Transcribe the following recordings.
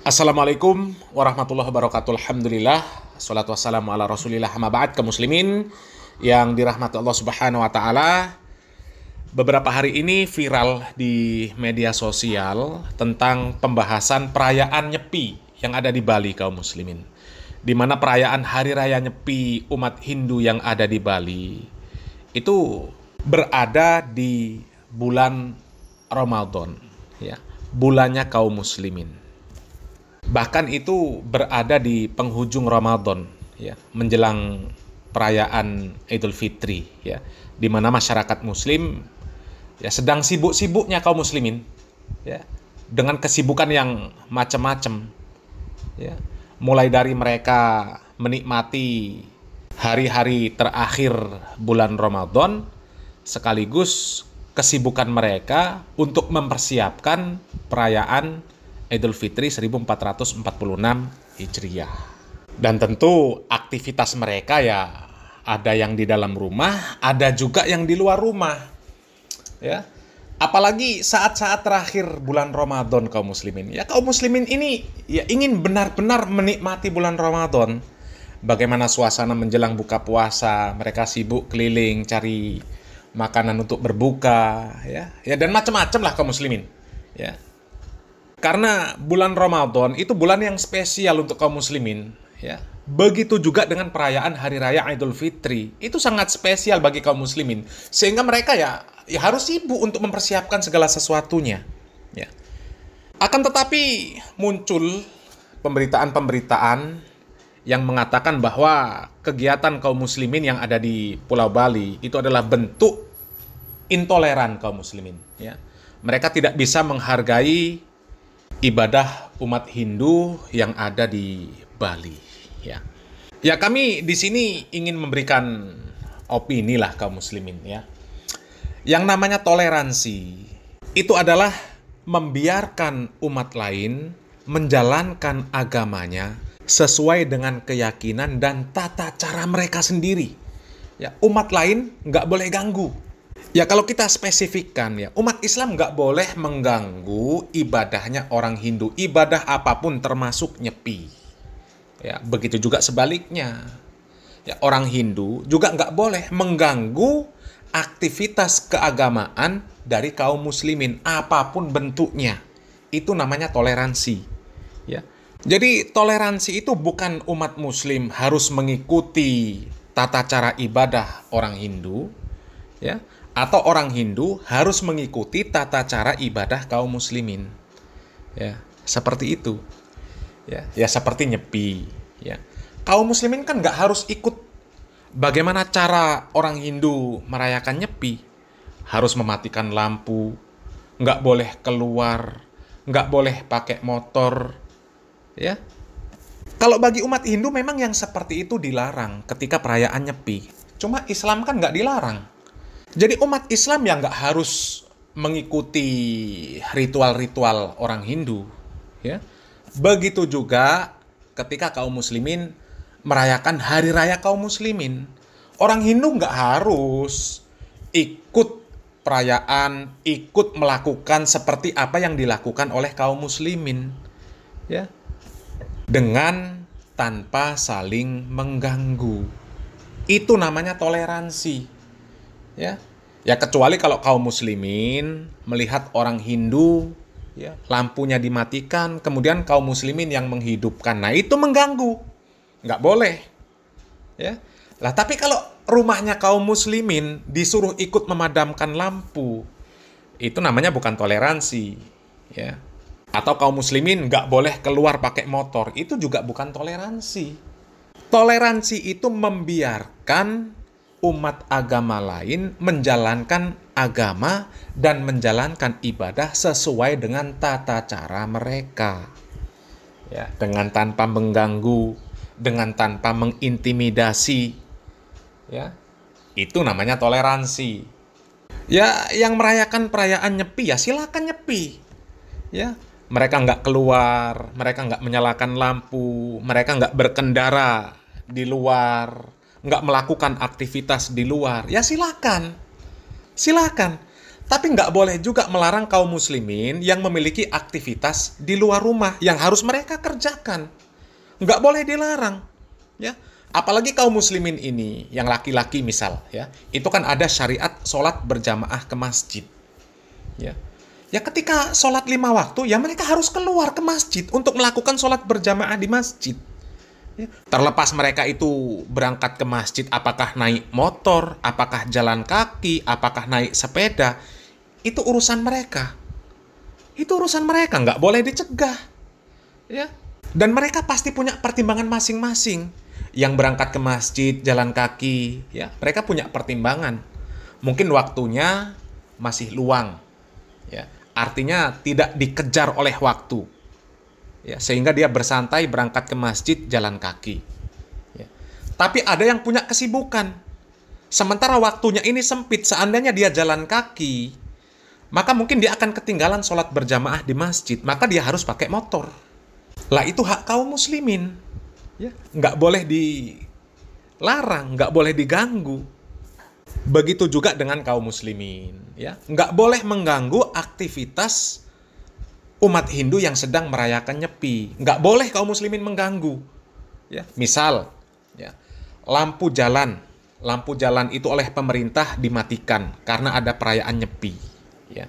Assalamualaikum warahmatullahi wabarakatuh. Alhamdulillah, salatu wassalamu ala rasulillah, amma ba'd. Kaum muslimin yang dirahmati Allah subhanahu wa ta'ala, beberapa hari ini viral di media sosial tentang pembahasan perayaan Nyepi yang ada di Bali, kaum muslimin, di mana perayaan Hari Raya Nyepi umat Hindu yang ada di Bali itu berada di bulan Ramadan, ya, bulannya kaum muslimin. Bahkan itu berada di penghujung Ramadan, ya, menjelang perayaan Idul Fitri, ya, di mana masyarakat Muslim ya sedang sibuk-sibuknya kaum muslimin, ya, dengan kesibukan yang macam-macam, ya, mulai dari mereka menikmati hari-hari terakhir bulan Ramadan, sekaligus kesibukan mereka untuk mempersiapkan perayaan Idul Fitri 1446 Hijriah. Dan tentu aktivitas mereka ya ada yang di dalam rumah, ada juga yang di luar rumah. Ya. Apalagi saat-saat terakhir bulan Ramadan, kaum muslimin. Ya, kaum muslimin ini ya ingin benar-benar menikmati bulan Ramadan. Bagaimana suasana menjelang buka puasa, mereka sibuk keliling cari makanan untuk berbuka, ya. Ya, dan macam-macam lah kaum muslimin. Ya. Karena bulan Ramadan itu bulan yang spesial untuk kaum muslimin, ya. Begitu juga dengan perayaan Hari Raya Idul Fitri. Itu sangat spesial bagi kaum muslimin. Sehingga mereka ya harus sibuk untuk mempersiapkan segala sesuatunya, ya. Akan tetapi muncul pemberitaan-pemberitaan yang mengatakan bahwa kegiatan kaum muslimin yang ada di Pulau Bali itu adalah bentuk intoleran kaum muslimin, ya. Mereka tidak bisa menghargai ibadah umat Hindu yang ada di Bali, ya. Ya, kami di sini ingin memberikan opini lah kaum muslimin, ya. Yang namanya toleransi itu adalah membiarkan umat lain menjalankan agamanya sesuai dengan keyakinan dan tata cara mereka sendiri. Ya, umat lain nggak boleh ganggu. Ya, kalau kita spesifikkan, ya, umat Islam nggak boleh mengganggu ibadahnya orang Hindu, ibadah apapun termasuk Nyepi. Ya, begitu juga sebaliknya. Ya, orang Hindu juga nggak boleh mengganggu aktivitas keagamaan dari kaum muslimin, apapun bentuknya. Itu namanya toleransi. Ya. Jadi toleransi itu bukan umat muslim harus mengikuti tata cara ibadah orang Hindu, ya, atau orang Hindu harus mengikuti tata cara ibadah kaum muslimin, ya, seperti itu, ya, ya, seperti Nyepi, ya, kaum muslimin kan nggak harus ikut bagaimana cara orang Hindu merayakan Nyepi, harus mematikan lampu, nggak boleh keluar, nggak boleh pakai motor, ya. Kalau bagi umat Hindu memang yang seperti itu dilarang ketika perayaan Nyepi, cuma Islam kan nggak dilarang. Jadi umat Islam yang nggak harus mengikuti ritual-ritual orang Hindu, ya. Begitu juga ketika kaum muslimin merayakan Hari Raya kaum muslimin. Orang Hindu nggak harus ikut perayaan, ikut melakukan seperti apa yang dilakukan oleh kaum muslimin, ya. Dengan tanpa saling mengganggu. Itu namanya toleransi. Ya, ya, kecuali kalau kaum muslimin melihat orang Hindu, ya, lampunya dimatikan, kemudian kaum muslimin yang menghidupkan, nah itu mengganggu, nggak boleh, ya. Lah, tapi kalau rumahnya kaum muslimin disuruh ikut memadamkan lampu, itu namanya bukan toleransi, ya. Atau kaum muslimin nggak boleh keluar pakai motor, itu juga bukan toleransi. Toleransi itu membiarkan umat agama lain menjalankan agama dan menjalankan ibadah sesuai dengan tata cara mereka, ya, dengan tanpa mengganggu, dengan tanpa mengintimidasi, ya. Itu namanya toleransi. Ya, yang merayakan perayaan Nyepi ya silakan Nyepi, ya. Mereka nggak keluar, mereka nggak menyalakan lampu, mereka nggak berkendara di luar, nggak melakukan aktivitas di luar, ya silakan. Silakan. Tapi nggak boleh juga melarang kaum muslimin yang memiliki aktivitas di luar rumah yang harus mereka kerjakan. Nggak boleh dilarang. Ya. Apalagi kaum muslimin ini, yang laki-laki misal, ya, itu kan ada syariat sholat berjamaah ke masjid. Ya. Ya ketika sholat 5 waktu, ya mereka harus keluar ke masjid untuk melakukan sholat berjamaah di masjid. Ya. Terlepas mereka itu berangkat ke masjid, apakah naik motor, apakah jalan kaki, apakah naik sepeda, itu urusan mereka. Itu urusan mereka, nggak boleh dicegah. Ya. Dan mereka pasti punya pertimbangan masing-masing. Yang berangkat ke masjid, jalan kaki, ya mereka punya pertimbangan. Mungkin waktunya masih luang. Ya. Artinya tidak dikejar oleh waktu. Ya, sehingga dia bersantai berangkat ke masjid jalan kaki. Ya. Tapi ada yang punya kesibukan. Sementara waktunya ini sempit, seandainya dia jalan kaki, maka mungkin dia akan ketinggalan sholat berjamaah di masjid, maka dia harus pakai motor. Lah itu hak kaum muslimin. Ya. Nggak boleh dilarang, nggak boleh diganggu. Begitu juga dengan kaum muslimin. Ya. Nggak boleh mengganggu aktivitas umat Hindu yang sedang merayakan Nyepi. Nggak boleh kaum muslimin mengganggu. Ya. Misal, ya, lampu jalan itu oleh pemerintah dimatikan karena ada perayaan Nyepi. Ya.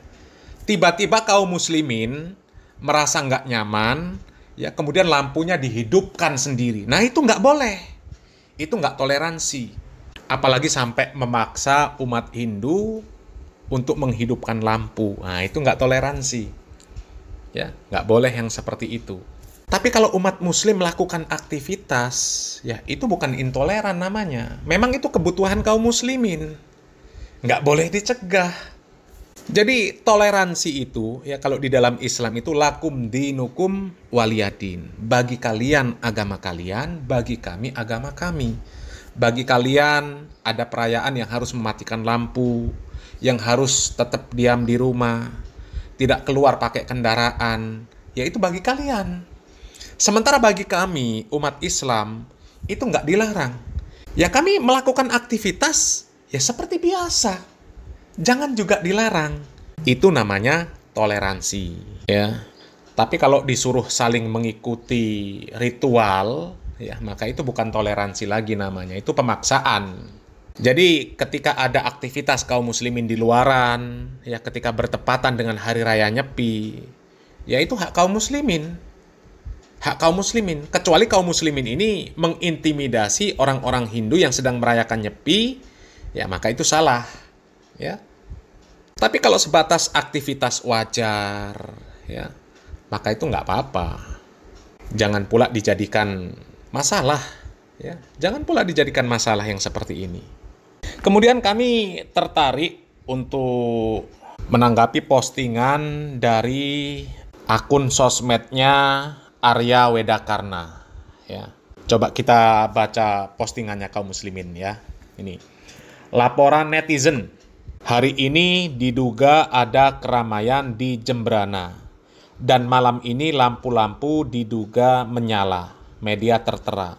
Tiba-tiba kaum muslimin merasa nggak nyaman, ya, kemudian lampunya dihidupkan sendiri. Nah itu nggak boleh. Itu nggak toleransi. Apalagi sampai memaksa umat Hindu untuk menghidupkan lampu. Nah, itu nggak toleransi. Ya, nggak boleh yang seperti itu. Tapi kalau umat muslim melakukan aktivitas, ya itu bukan intoleran namanya. Memang itu kebutuhan kaum muslimin. Nggak boleh dicegah. Jadi toleransi itu, ya kalau di dalam Islam itu lakum dinukum waliyadin. Bagi kalian agama kalian, bagi kami agama kami. Bagi kalian ada perayaan yang harus mematikan lampu, yang harus tetap diam di rumah, tidak keluar pakai kendaraan, ya itu bagi kalian. Sementara bagi kami, umat Islam, itu nggak dilarang. Ya kami melakukan aktivitas, ya seperti biasa. Jangan juga dilarang. Itu namanya toleransi. Ya. Tapi kalau disuruh saling mengikuti ritual, ya maka itu bukan toleransi lagi namanya, itu pemaksaan. Jadi ketika ada aktivitas kaum muslimin di luaran, ya ketika bertepatan dengan hari raya Nyepi, ya itu hak kaum muslimin. Hak kaum muslimin. Kecuali kaum muslimin ini mengintimidasi orang-orang Hindu yang sedang merayakan Nyepi, ya maka itu salah. Ya. Tapi kalau sebatas aktivitas wajar, ya maka itu nggak apa-apa. Jangan pula dijadikan masalah, ya. Jangan pula dijadikan masalah yang seperti ini. Kemudian kami tertarik untuk menanggapi postingan dari akun sosmednya Arya Wedakarna. Ya. Coba kita baca postingannya kaum muslimin ya. Ini laporan netizen. Hari ini diduga ada keramaian di Jembrana. Dan malam ini lampu-lampu diduga menyala. Media tertera.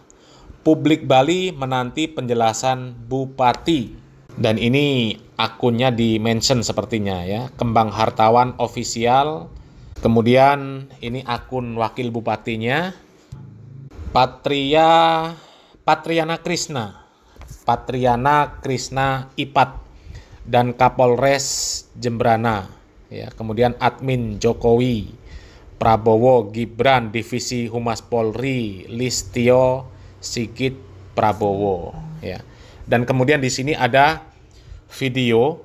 Publik Bali menanti penjelasan Bupati. Dan ini akunnya di-mention sepertinya ya. Kembang Hartawan Official. Kemudian ini akun wakil bupatinya. Patriana Krisna Ipat. Dan Kapolres Jembrana. Ya, kemudian admin Jokowi. Prabowo Gibran Divisi Humas Polri Listio Sigit Prabowo ya. Dan kemudian di sini ada video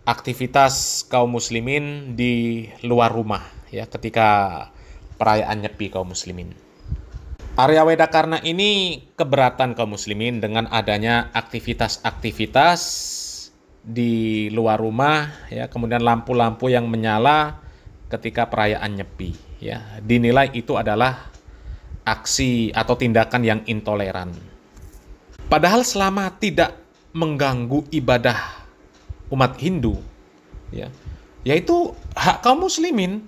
aktivitas kaum muslimin di luar rumah ya ketika perayaan Nyepi kaum muslimin. Arya Wedakarna ini keberatan kaum muslimin dengan adanya aktivitas-aktivitas di luar rumah ya, kemudian lampu-lampu yang menyala ketika perayaan Nyepi ya, dinilai itu adalah aksi atau tindakan yang intoleran. Padahal selama tidak mengganggu ibadah umat Hindu ya, yaitu hak kaum muslimin.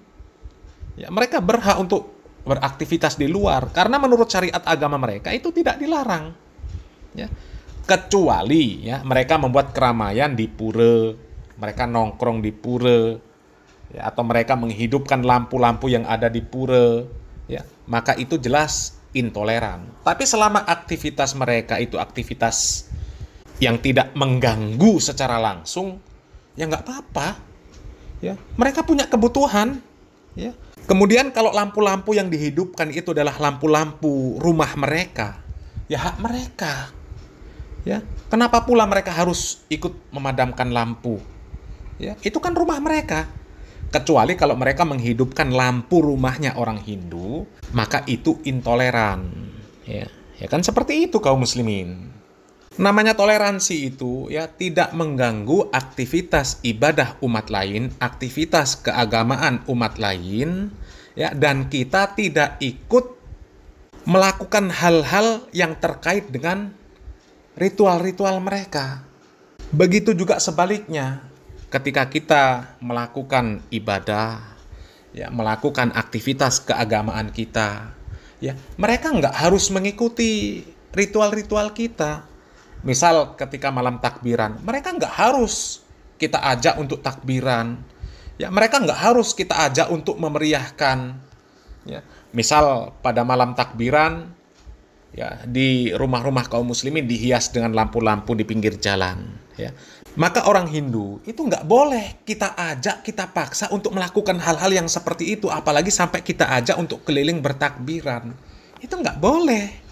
Ya, mereka berhak untuk beraktivitas di luar karena menurut syariat agama mereka itu tidak dilarang. Ya. Kecuali ya mereka membuat keramaian di pura, mereka nongkrong di pura, ya, atau mereka menghidupkan lampu-lampu yang ada di pura, ya, maka itu jelas intoleran. Tapi selama aktivitas mereka itu aktivitas yang tidak mengganggu secara langsung, ya nggak apa-apa. Ya, mereka punya kebutuhan. Ya. Kemudian kalau lampu-lampu yang dihidupkan itu adalah lampu-lampu rumah mereka, ya hak mereka. Ya, kenapa pula mereka harus ikut memadamkan lampu? Ya, itu kan rumah mereka. Kecuali kalau mereka menghidupkan lampu rumahnya orang Hindu, maka itu intoleran. Ya, ya kan seperti itu kaum muslimin. Namanya toleransi itu ya tidak mengganggu aktivitas ibadah umat lain, aktivitas keagamaan umat lain, ya, dan kita tidak ikut melakukan hal-hal yang terkait dengan ritual-ritual mereka. Begitu juga sebaliknya, ketika kita melakukan ibadah, ya, melakukan aktivitas keagamaan kita, ya, mereka nggak harus mengikuti ritual-ritual kita. Misal ketika malam takbiran, mereka nggak harus kita ajak untuk takbiran. Ya, mereka nggak harus kita ajak untuk memeriahkan. Ya, misal pada malam takbiran, ya, di rumah-rumah kaum muslimin dihias dengan lampu-lampu di pinggir jalan. Ya. Maka orang Hindu itu nggak boleh kita ajak, kita paksa untuk melakukan hal-hal yang seperti itu. Apalagi sampai kita ajak untuk keliling bertakbiran. Itu nggak boleh.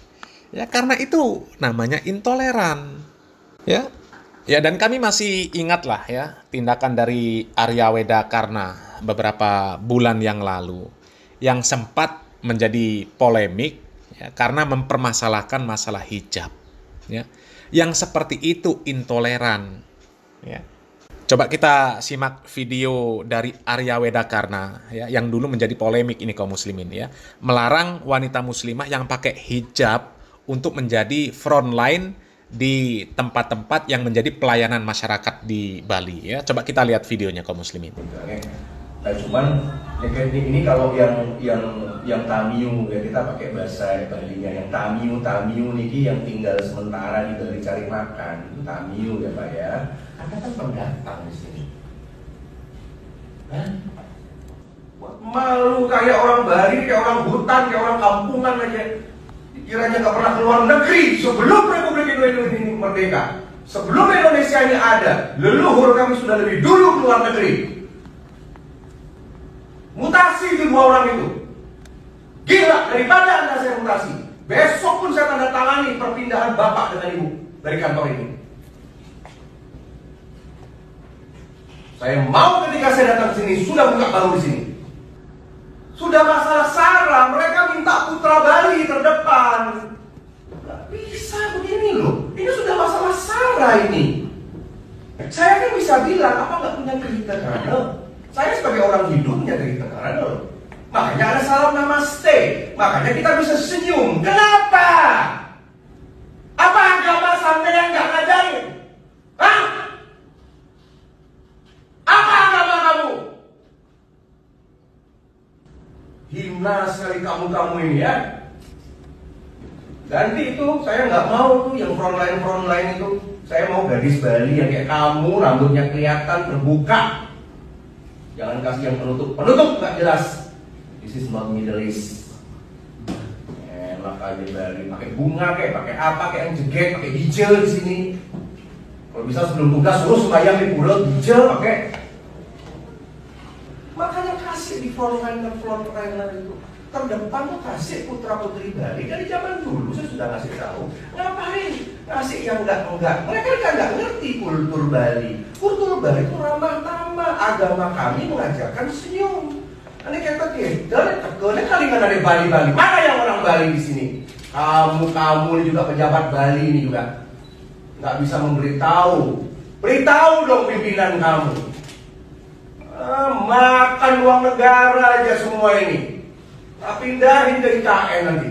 Ya, karena itu namanya intoleran. Ya. Ya, dan kami masih ingat lah ya tindakan dari Arya Wedakarna beberapa bulan yang lalu yang sempat menjadi polemik ya, karena mempermasalahkan masalah hijab. Ya. Yang seperti itu intoleran. Ya. Coba kita simak video dari Arya Wedakarna ya, yang dulu menjadi polemik ini kaum muslimin ya, melarang wanita muslimah yang pakai hijab untuk menjadi frontline di tempat-tempat yang menjadi pelayanan masyarakat di Bali ya. Coba kita lihat videonya kaum muslimin. Nah, cuman ini kalau yang tamiu ya, kita pakai bahasa Balinya, yang tamiu niki yang tinggal sementara di Bali cari makan, itu tamiu ya Pak ya. Anda kan pendatang di sini. Hah? Malu kayak orang Bali, kayak orang hutan, kayak orang kampungan aja. Kiranya nggak pernah keluar negeri sebelum Republik Indonesia ini merdeka. Sebelum Indonesia ini ada, leluhur kami sudah lebih dulu keluar negeri. Mutasi itu dua orang itu. Gila, daripada Anda saya mutasi, besok pun saya tanda tangani perpindahan bapak dengan ibu dari kantor ini. Saya mau ketika saya datang ke sini sudah buka baru di sini. Sudah masalah sara, mereka minta putra Bali terdepan. Gak bisa begini loh. Ini sudah masalah sara ini. Saya kan bisa bilang, apa nggak punya kriteria? Saya sebagai orang Hindu punya kriteria loh. Makanya ada salam namaste. Makanya kita bisa senyum. Kenapa? Apa agama sampai yang nggak ngajarin? Hah? Apa agama kamu? Hina sekali kamu ini ya. Ganti itu, saya nggak mau tuh yang frontline itu. Saya mau gadis Bali yang kayak kamu, rambutnya kelihatan terbuka. Jangan kasih yang penutup nggak jelas. This is not Middle East. Enak aja Bali, pakai bunga kayak, pakai apa kayak yang jeget, pakai hijau di sini. Kalau bisa sebelum tugas suruh sembahyang di pulau hijau pakai. Makanya kasih di frontliner itu terdepan tuh kasih putra putri Bali. Dari zaman dulu saya sudah ngasih tahu. Ngapain ngasih yang enggak? Mereka kan nggak ngerti kultur Bali. Kultur Bali itu ramah tamah. Agama kami mengajarkan senyum. Ini kata dia, kali kan ada Bali. Mana yang orang Bali di sini? Kamu ini juga pejabat Bali ini juga nggak bisa memberitahu. Beritahu dong pimpinan kamu. Makan uang negara aja semua ini. Pindahin ke IKN nanti.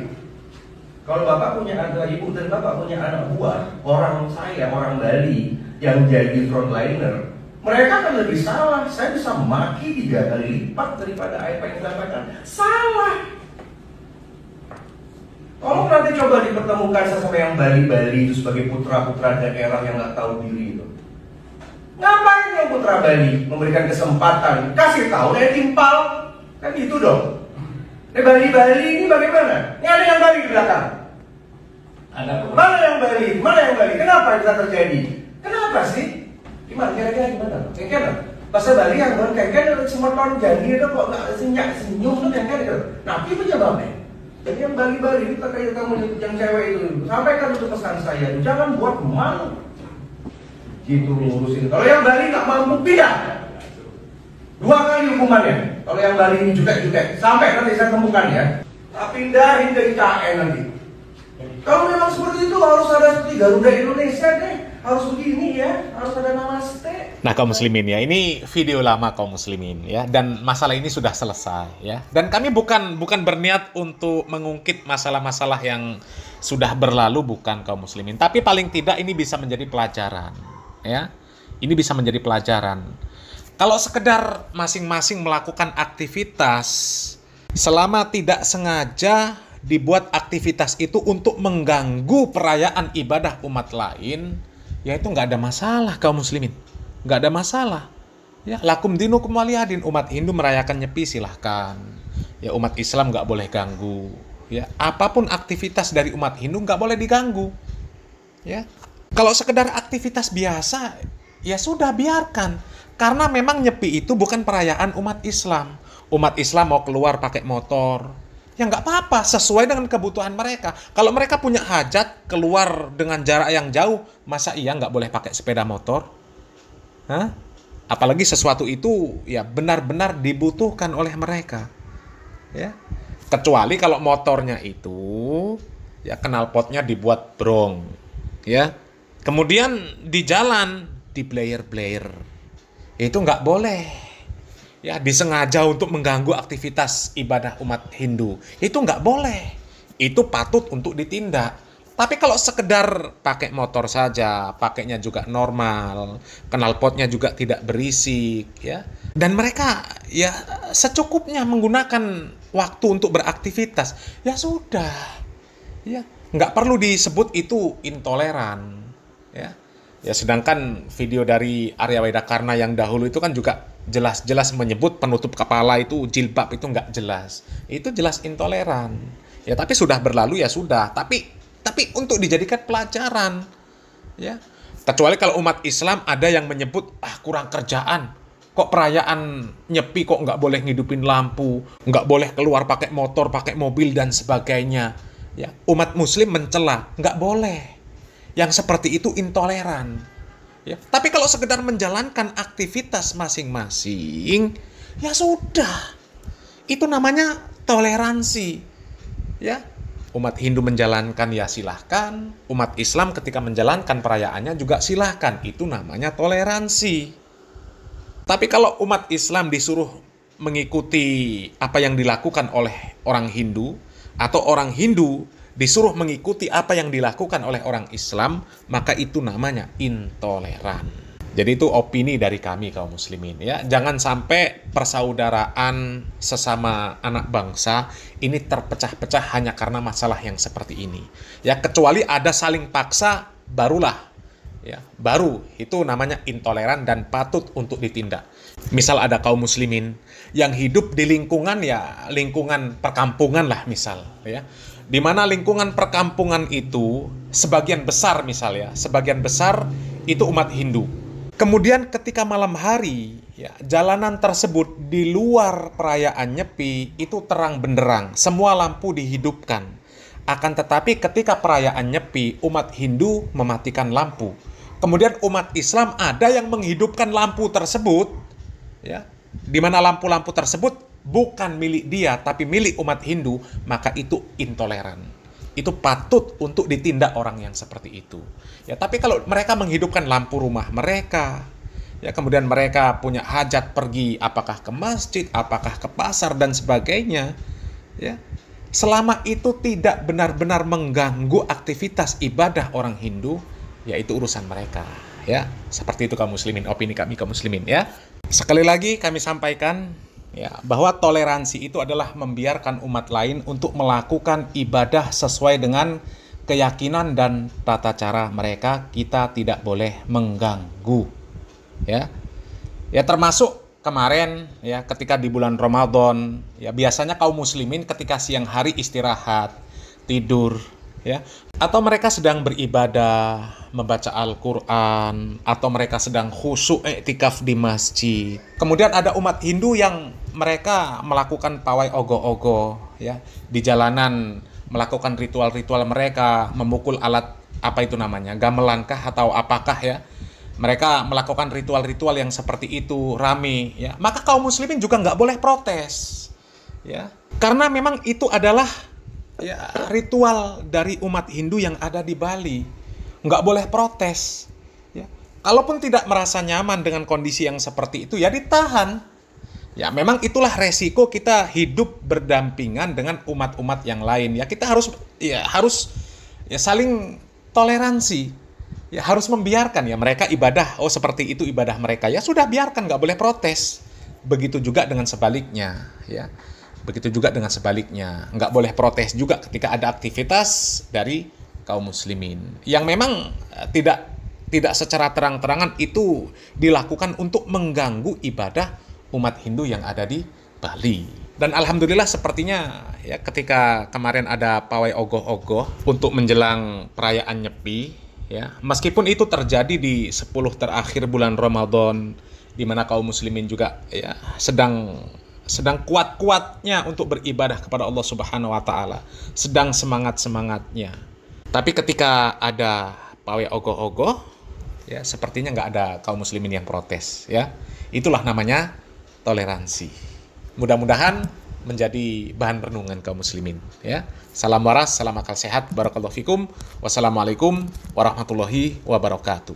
Kalau bapak punya ada ibu dan bapak punya anak buah, orang Bali yang jadi frontliner, mereka kan lebih salah. Saya bisa maki 3 kali lipat daripada apa yang disampaikan. Salah. Kalau nanti coba dipertemukan sama yang Bali itu sebagai putra-putra daerah yang nggak tahu diri itu. Ngapain yang Putra Bali memberikan kesempatan? Kasih tahu dia timpal. Kan gitu dong. Bali ini bagaimana? Ini ada yang Bali di belakang. Mana yang Bali? Mana yang Bali? Kenapa bisa terjadi? Kenapa sih? Gimana? Kira-kira gimana? Kira-kira bahasa Bali yang berkaitan semua tahun jadi itu kok nggak senyum tuh kira-kira gitu. Nah, itu penyebabnya. Jadi yang Bali itu kayak kamu yang cewek itu, sampaikan itu pesan saya, jangan buat malu. Gitu ngurusin. Kalau yang Bali nggak mampu pindah, 2 kali hukumannya. Kalau yang Bali ini jutek-jutek, sampai nanti saya temukan ya. Tak pindahin ke IKN nanti. Kalau memang seperti itu harus ada seperti Garuda Indonesia deh. Harus begini ya, harus ada namaste. Nah, kaum muslimin ya, ini video lama kaum muslimin ya, dan masalah ini sudah selesai ya. Dan kami bukan berniat untuk mengungkit masalah-masalah yang sudah berlalu, bukan kaum muslimin. Tapi paling tidak ini bisa menjadi pelajaran ya. Ini bisa menjadi pelajaran. Kalau sekedar masing-masing melakukan aktivitas selama tidak sengaja dibuat aktivitas itu untuk mengganggu perayaan ibadah umat lain, ya itu nggak ada masalah kaum muslimin, nggak ada masalah. Ya, lakum dinukum waliyadin, umat Hindu merayakan Nyepi silahkan. Ya, umat Islam nggak boleh ganggu. Ya, apapun aktivitas dari umat Hindu nggak boleh diganggu. Ya, kalau sekedar aktivitas biasa, ya sudah biarkan. Karena memang Nyepi itu bukan perayaan umat Islam. Umat Islam mau keluar pakai motor, ya nggak apa-apa, sesuai dengan kebutuhan mereka. Kalau mereka punya hajat keluar dengan jarak yang jauh, masa iya nggak boleh pakai sepeda motor? Hah? Apalagi sesuatu itu ya benar-benar dibutuhkan oleh mereka. Ya. Kecuali kalau motornya itu ya knalpotnya dibuat brong, ya. Kemudian di jalan di blayer-blayer, itu nggak boleh. Ya, disengaja untuk mengganggu aktivitas ibadah umat Hindu. Itu nggak boleh. Itu patut untuk ditindak. Tapi kalau sekedar pakai motor saja, pakainya juga normal, knalpotnya juga tidak berisik, ya. Dan mereka ya secukupnya menggunakan waktu untuk beraktivitas, ya sudah. Ya, nggak perlu disebut itu intoleran, ya. Ya, sedangkan video dari Arya Wedakarna yang dahulu itu kan juga jelas-jelas menyebut penutup kepala itu jilbab itu nggak jelas. Itu jelas intoleran. Ya, tapi sudah berlalu ya sudah. Tapi untuk dijadikan pelajaran. Ya. Kecuali kalau umat Islam ada yang menyebut, kurang kerjaan. Kok perayaan Nyepi kok nggak boleh ngidupin lampu, nggak boleh keluar pakai motor, pakai mobil dan sebagainya. Ya, umat Muslim mencela, nggak boleh. Yang seperti itu intoleran. Ya. Tapi kalau sekedar menjalankan aktivitas masing-masing, ya sudah. Itu namanya toleransi. Ya. Umat Hindu menjalankan ya silahkan. Umat Islam ketika menjalankan perayaannya juga silahkan. Itu namanya toleransi. Tapi kalau umat Islam disuruh mengikuti apa yang dilakukan oleh orang Hindu, atau orang Hindu disuruh mengikuti apa yang dilakukan oleh orang Islam, maka itu namanya intoleran. Jadi itu opini dari kami kaum muslimin ya. Jangan sampai persaudaraan sesama anak bangsa ini terpecah-pecah hanya karena masalah yang seperti ini. Ya, kecuali ada saling paksa barulah ya, baru itu namanya intoleran dan patut untuk ditindak. Misal ada kaum muslimin yang hidup di lingkungan ya lingkungan perkampungan lah misal ya. Di mana lingkungan perkampungan itu sebagian besar misalnya, sebagian besar itu umat Hindu. Kemudian ketika malam hari, ya, jalanan tersebut di luar perayaan Nyepi itu terang benderang, semua lampu dihidupkan. Akan tetapi ketika perayaan Nyepi, umat Hindu mematikan lampu. Kemudian umat Islam ada yang menghidupkan lampu tersebut, ya, di mana lampu-lampu tersebut bukan milik dia, tapi milik umat Hindu, maka itu intoleran. Itu patut untuk ditindak orang yang seperti itu. Ya, tapi kalau mereka menghidupkan lampu rumah mereka, ya, kemudian mereka punya hajat pergi, apakah ke masjid, apakah ke pasar, dan sebagainya, ya, selama itu tidak benar-benar mengganggu aktivitas ibadah orang Hindu, ya itu urusan mereka. Ya, seperti itu kaum muslimin, opini kami kaum muslimin ya. Sekali lagi kami sampaikan, ya, bahwa toleransi itu adalah membiarkan umat lain untuk melakukan ibadah sesuai dengan keyakinan dan tata cara mereka. Kita tidak boleh mengganggu. ya. Ya termasuk kemarin ya ketika di bulan Ramadan ya biasanya kaum muslimin ketika siang hari istirahat, tidur ya, atau mereka sedang beribadah, membaca Al-Qur'an, atau mereka sedang khusyuk iktikaf di masjid. Kemudian ada umat Hindu yang mereka melakukan pawai ogoh-ogoh ya, di jalanan melakukan ritual-ritual mereka, memukul alat apa itu namanya, gamelankah atau apakah ya. Mereka melakukan ritual-ritual yang seperti itu, rame ya. Maka kaum muslimin juga nggak boleh protes ya. Karena memang itu adalah ya ritual dari umat Hindu yang ada di Bali. Nggak boleh protes ya. Kalaupun tidak merasa nyaman dengan kondisi yang seperti itu ya ditahan. Ya memang itulah resiko kita hidup berdampingan dengan umat-umat yang lain ya. Kita harus saling toleransi. Ya harus membiarkan ya mereka ibadah, oh seperti itu ibadah mereka, ya sudah biarkan, nggak boleh protes. Begitu juga dengan sebaliknya ya, begitu juga dengan sebaliknya, nggak boleh protes juga ketika ada aktivitas dari kaum muslimin yang memang tidak secara terang-terangan itu dilakukan untuk mengganggu ibadah umat Hindu yang ada di Bali. Dan alhamdulillah sepertinya ya ketika kemarin ada pawai ogoh-ogoh untuk menjelang perayaan Nyepi ya, meskipun itu terjadi di 10 terakhir bulan Ramadan di mana kaum muslimin juga ya sedang kuat-kuatnya untuk beribadah kepada Allah Subhanahu wa taala, sedang semangat-semangatnya. Tapi ketika ada pawai ogoh-ogoh ya sepertinya nggak ada kaum muslimin yang protes ya. Itulah namanya toleransi. Mudah-mudahan menjadi bahan renungan kaum muslimin ya. Salam waras, salam akal sehat, barakallahu fikum. Wassalamualaikum warahmatullahi wabarakatuh.